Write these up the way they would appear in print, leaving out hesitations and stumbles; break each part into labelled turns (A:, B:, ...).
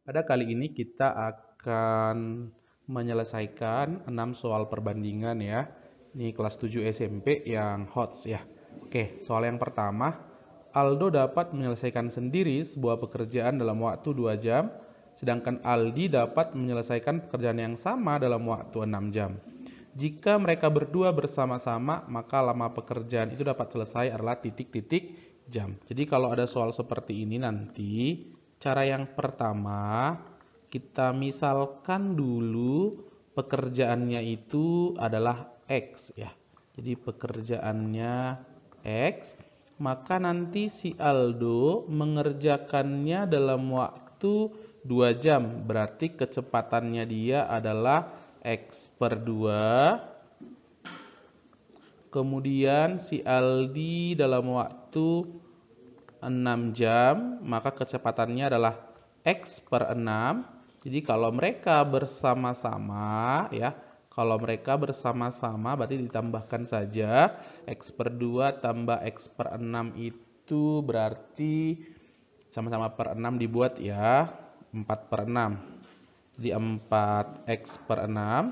A: Pada kali ini kita akan menyelesaikan 6 soal perbandingan ya. Ini kelas 7 SMP yang HOTS ya. Oke, soal yang pertama, Aldo dapat menyelesaikan sendiri sebuah pekerjaan dalam waktu 2 jam, sedangkan Aldi dapat menyelesaikan pekerjaan yang sama dalam waktu 6 jam. Jika mereka berdua bersama-sama, maka lama pekerjaan itu dapat selesai adalah titik-titik jam. Jadi kalau ada soal seperti ini nanti, cara yang pertama, kita misalkan dulu pekerjaannya itu adalah X ya. Jadi pekerjaannya X, maka nanti si Aldo mengerjakannya dalam waktu 2 jam. Berarti kecepatannya dia adalah X per 2. Kemudian si Aldi dalam waktu 6 jam, maka kecepatannya adalah X per 6. Jadi kalau mereka bersama-sama ya, kalau mereka bersama-sama berarti ditambahkan saja X per 2 tambah X per 6 itu berarti sama-sama per 6 dibuat ya, 4 per 6. Jadi 4X per 6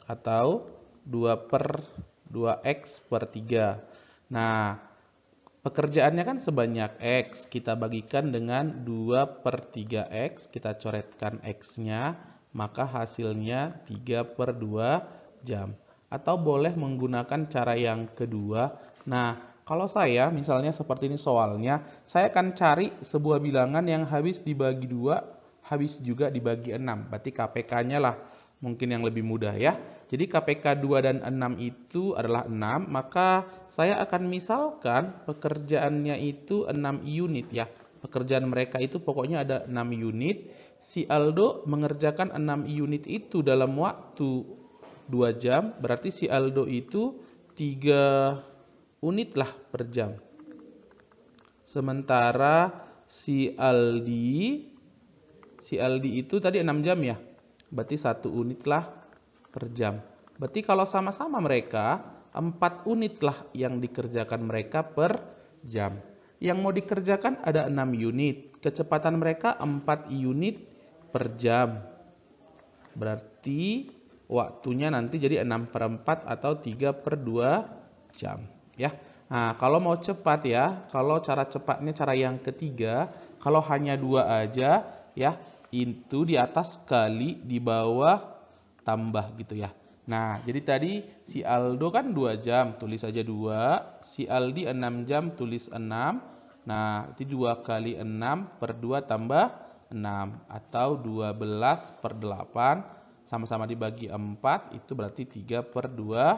A: atau 2 per 2X per 3. Nah, pekerjaannya kan sebanyak X. Kita bagikan dengan 2 per 3X. Kita coretkan X-nya. Maka hasilnya 3 per 2 jam. Atau boleh menggunakan cara yang kedua. Nah, kalau saya misalnya seperti ini soalnya, saya akan cari sebuah bilangan yang habis dibagi 2, habis juga dibagi 6. Berarti KPK-nya lah mungkin yang lebih mudah ya. Jadi KPK 2 dan 6 itu adalah 6, maka saya akan misalkan pekerjaannya itu 6 unit ya. Pekerjaan mereka itu pokoknya ada 6 unit. Si Aldo mengerjakan 6 unit itu dalam waktu 2 jam, berarti si Aldo itu 3 unit lah per jam. Sementara si Aldi itu tadi 6 jam ya. Berarti 1 unit lah per jam. Berarti kalau sama-sama mereka 4 unit lah yang dikerjakan mereka per jam. Yang mau dikerjakan ada 6 unit. Kecepatan mereka 4 unit per jam. Berarti waktunya nanti jadi 6 per 4 atau 3 per 2 jam ya. Nah, kalau mau cepat ya, kalau cara cepatnya cara yang ketiga, kalau hanya 2 aja ya, itu di atas kali di bawah tambah gitu ya. Nah, jadi tadi si Aldo kan 2 jam, tulis aja 2. Si Aldi 6 jam, tulis 6. Nah, itu 2 kali 6 per 2 tambah 6. Atau 12 per 8 sama-sama dibagi 4, itu berarti 3 per 2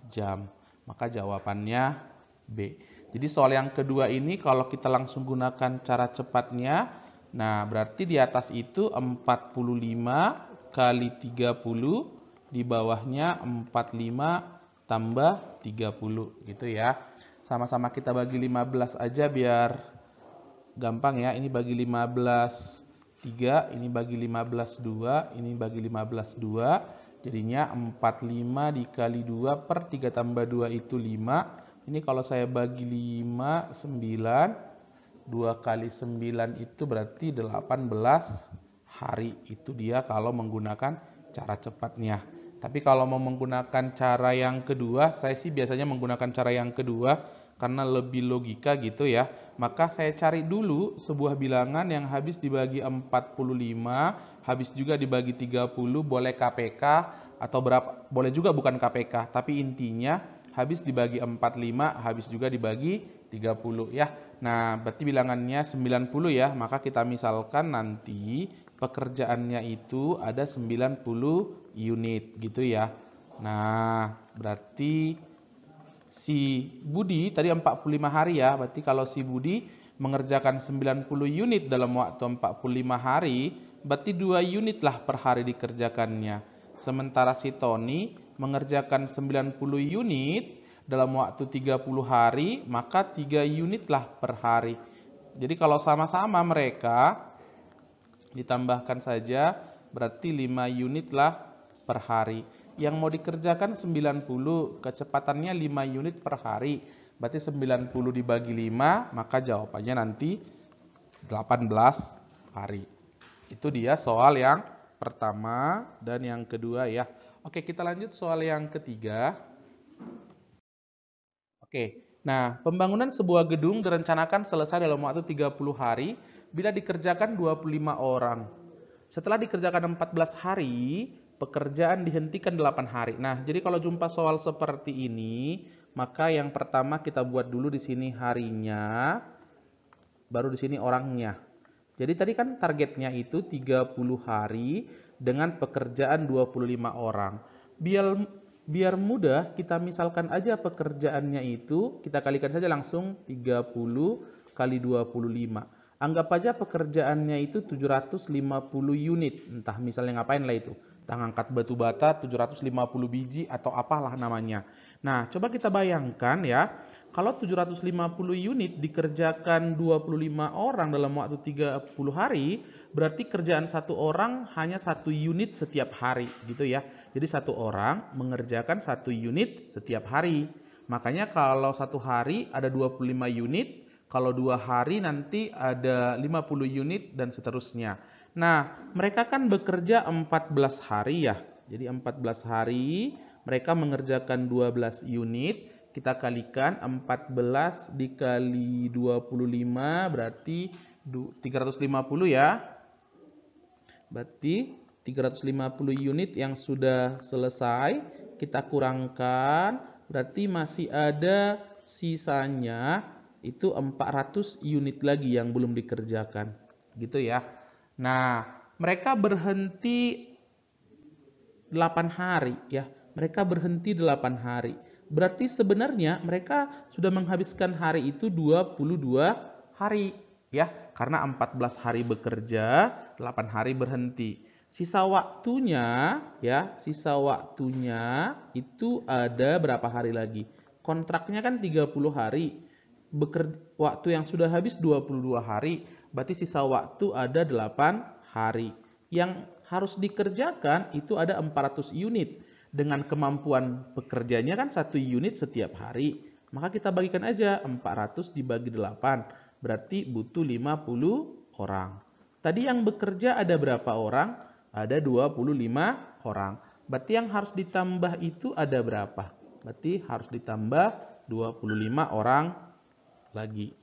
A: jam. Maka jawabannya B. Jadi soal yang kedua ini kalau kita langsung gunakan cara cepatnya, nah berarti di atas itu 45 kali 30, di bawahnya 45 tambah 30 gitu ya. Sama-sama kita bagi 15 aja biar gampang ya. Ini bagi 15 3, ini bagi 15 2, ini bagi 15 2. Jadinya 45 dikali 2 per 3 tambah 2 itu 5. Ini kalau saya bagi 5, 9. 2 kali 9 itu berarti 18 hari. Itu dia kalau menggunakan cara cepatnya. Tapi kalau mau menggunakan cara yang kedua, saya sih biasanya menggunakan cara yang kedua karena lebih logika gitu ya. Maka saya cari dulu sebuah bilangan yang habis dibagi 45, habis juga dibagi 30, boleh KPK atau berapa, boleh juga bukan KPK, tapi intinya habis dibagi 45, habis juga dibagi 30 ya. Nah, berarti bilangannya 90 ya, maka kita misalkan nanti pekerjaannya itu ada 90 unit gitu ya. Nah, berarti si Budi tadi 45 hari ya, berarti kalau si Budi mengerjakan 90 unit dalam waktu 45 hari, berarti 2 unit lah per hari dikerjakannya. Sementara si Tony mengerjakan 90 unit dalam waktu 30 hari, maka 3 unit lah per hari. Jadi kalau sama-sama mereka ditambahkan saja berarti 5 unit lah per hari. Yang mau dikerjakan 90, kecepatannya 5 unit per hari. Berarti 90 dibagi 5, maka jawabannya nanti 18 hari. Itu dia soal yang pertama dan yang kedua ya. Oke, kita lanjut soal yang ketiga. Oke, nah pembangunan sebuah gedung direncanakan selesai dalam waktu 30 hari bila dikerjakan 25 orang. Setelah dikerjakan 14 hari, pekerjaan dihentikan 8 hari. Nah, jadi kalau jumpa soal seperti ini, maka yang pertama kita buat dulu di sini harinya, baru di sini orangnya. Jadi tadi kan targetnya itu 30 hari dengan pekerjaan 25 orang. Biar mudah, kita misalkan aja pekerjaannya itu, kita kalikan saja langsung 30 kali 25. Anggap aja pekerjaannya itu 750 unit. Entah misalnya ngapain lah itu. Entah ngangkat batu bata 750 biji atau apalah namanya. Nah, coba kita bayangkan ya. Kalau 750 unit dikerjakan 25 orang dalam waktu 30 hari, berarti kerjaan satu orang hanya 1 unit setiap hari gitu ya. Jadi satu orang mengerjakan 1 unit setiap hari. Makanya kalau satu hari ada 25 unit, kalau 2 hari nanti ada 50 unit dan seterusnya. Nah, mereka kan bekerja 14 hari ya. Jadi 14 hari mereka mengerjakan 12 unit. Kita kalikan 14 dikali 25 berarti 350 ya. Berarti 350 unit yang sudah selesai. Kita kurangkan berarti masih ada sisanya itu 400 unit lagi yang belum dikerjakan. Gitu ya. Nah, mereka berhenti 8 hari ya. Mereka berhenti 8 hari. Berarti sebenarnya mereka sudah menghabiskan hari itu 22 hari ya. Karena 14 hari bekerja, 8 hari berhenti. Sisa waktunya ya, sisa waktunya itu ada berapa hari lagi? Kontraknya kan 30 hari. Waktu yang sudah habis 22 hari, berarti sisa waktu ada 8 hari. Yang harus dikerjakan itu ada 400 unit. Dengan kemampuan pekerjanya kan 1 unit setiap hari. Maka kita bagikan aja 400 dibagi 8. Berarti butuh 50 orang. Tadi yang bekerja ada berapa orang? Ada 25 orang. Berarti yang harus ditambah itu ada berapa? Berarti harus ditambah 25 orang lagi.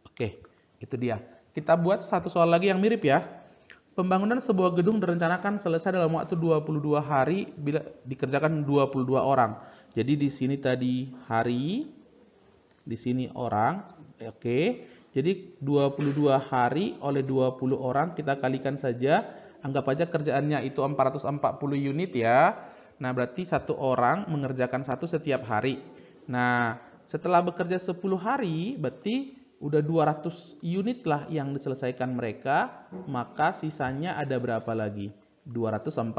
A: Oke, itu dia. Kita buat satu soal lagi yang mirip ya. Pembangunan sebuah gedung direncanakan selesai dalam waktu 22 hari bila dikerjakan 22 orang. Jadi di sini tadi hari, di sini orang. Oke. Jadi 22 hari oleh 20 orang kita kalikan saja. Anggap aja kerjaannya itu 440 unit ya. Nah, berarti satu orang mengerjakan satu setiap hari. Nah, setelah bekerja 10 hari, berarti udah 200 unit lah yang diselesaikan mereka, maka sisanya ada berapa lagi? 240.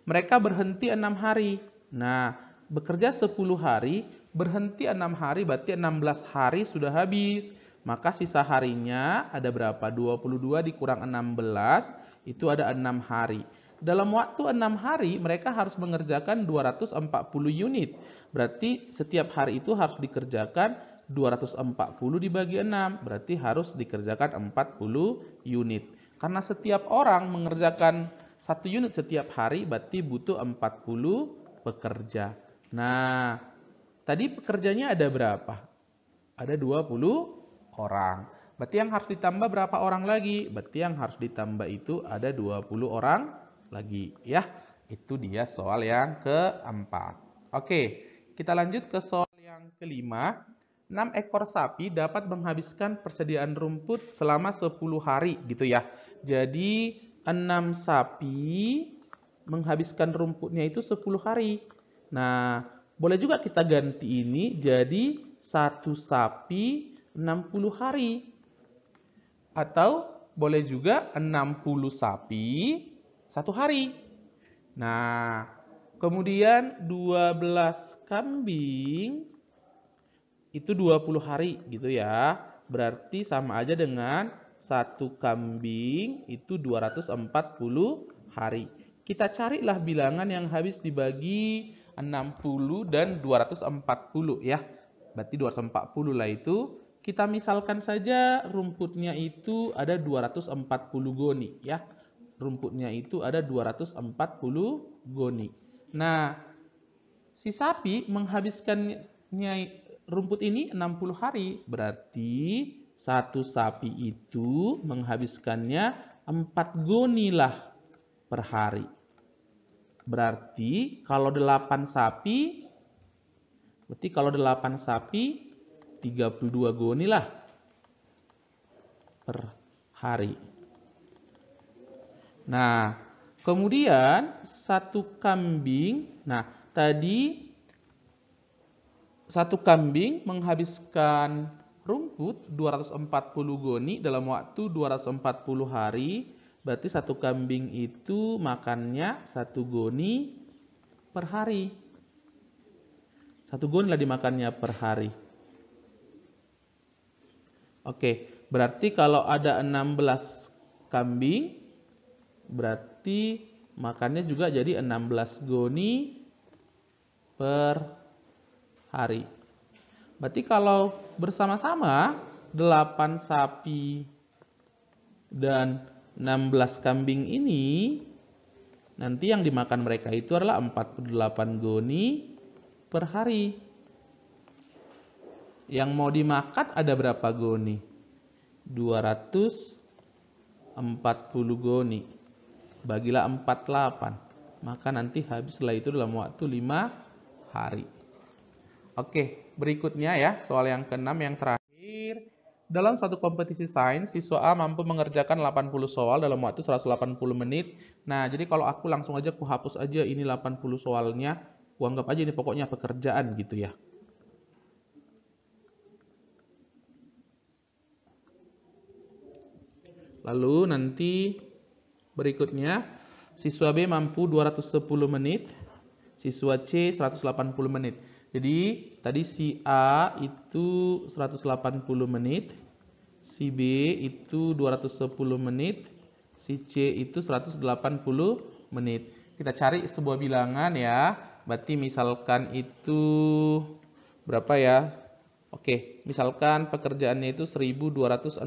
A: Mereka berhenti 6 hari. Nah, bekerja 10 hari, berhenti 6 hari, berarti 16 hari sudah habis. Maka sisa harinya ada berapa? 22 dikurang 16, itu ada 6 hari. Dalam waktu 6 hari mereka harus mengerjakan 240 unit. Berarti setiap hari itu harus dikerjakan 240 dibagi 6. Berarti harus dikerjakan 40 unit. Karena setiap orang mengerjakan 1 unit setiap hari berarti butuh 40 pekerja. Nah, tadi pekerjanya ada berapa? Ada 20 orang. Berarti yang harus ditambah berapa orang lagi? Berarti yang harus ditambah itu ada 20 orang lagi ya. Itu dia soal yang keempat. Oke, kita lanjut ke soal yang kelima. 6 ekor sapi dapat menghabiskan persediaan rumput selama 10 hari gitu ya. Jadi 6 sapi menghabiskan rumputnya itu 10 hari. Nah, boleh juga kita ganti ini jadi 1 sapi 60 hari. Atau boleh juga 60 sapi 1 hari. Nah, kemudian 12 kambing itu 20 hari gitu ya. Berarti sama aja dengan 1 kambing itu 240 hari. Kita carilah bilangan yang habis dibagi 60 dan 240 ya. Berarti 240 lah itu kita misalkan saja rumputnya itu ada 240 goni ya. Rumputnya itu ada 240 goni. Nah, si sapi menghabiskannya rumput ini 60 hari. Berarti satu sapi itu menghabiskannya 4 goni lah per hari. Berarti kalau 8 sapi 32 goni lah per hari. Nah, kemudian satu kambing. Nah, tadi satu kambing menghabiskan rumput 240 goni dalam waktu 240 hari. Berarti satu kambing itu makannya 1 goni per hari. 1 goni lah dimakannya per hari. Oke, berarti kalau ada 16 kambing, berarti makannya juga jadi 16 goni per hari. Berarti kalau bersama-sama 8 sapi dan 16 kambing ini, nanti yang dimakan mereka itu adalah 48 goni per hari. Yang mau dimakan ada berapa goni? 240 goni. Bagilah 48. Maka nanti habis setelah itu dalam waktu 5 hari. Oke, berikutnya ya, soal yang ke-6 yang terakhir. Dalam satu kompetisi sains, siswa A mampu mengerjakan 80 soal dalam waktu 180 menit. Nah, jadi kalau aku langsung aja aku hapus aja ini 80 soalnya. Aku anggap aja ini pokoknya pekerjaan gitu ya. Lalu nanti berikutnya, siswa B mampu 210 menit, siswa C 180 menit. Jadi tadi si A itu 180 menit, si B itu 210 menit, si C itu 180 menit. Kita cari sebuah bilangan ya. Berarti misalkan itu berapa ya? Oke, misalkan pekerjaannya itu 1260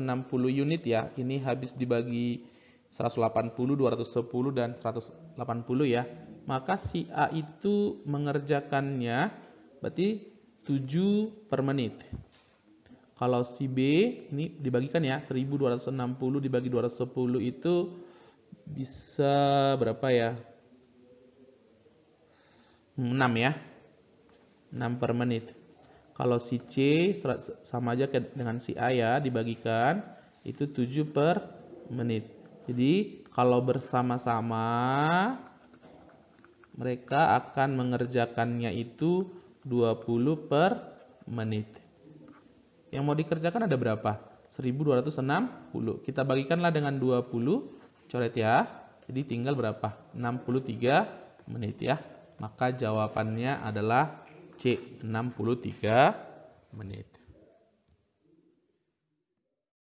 A: unit ya. Ini habis dibagi 180, 210 dan 180 ya. Maka si A itu mengerjakannya berarti 7 per menit. Kalau si B ini dibagikan ya, 1260 dibagi 210 itu bisa berapa ya? 6 ya. 6 per menit. Kalau si C sama aja dengan si A ya, dibagikan itu 7 per menit. Jadi kalau bersama-sama mereka akan mengerjakannya itu 20 per menit. Yang mau dikerjakan ada berapa? 1260. Kita bagikanlah dengan 20, coret ya. Jadi tinggal berapa? 63 menit ya. Maka jawabannya adalah C, 63 menit.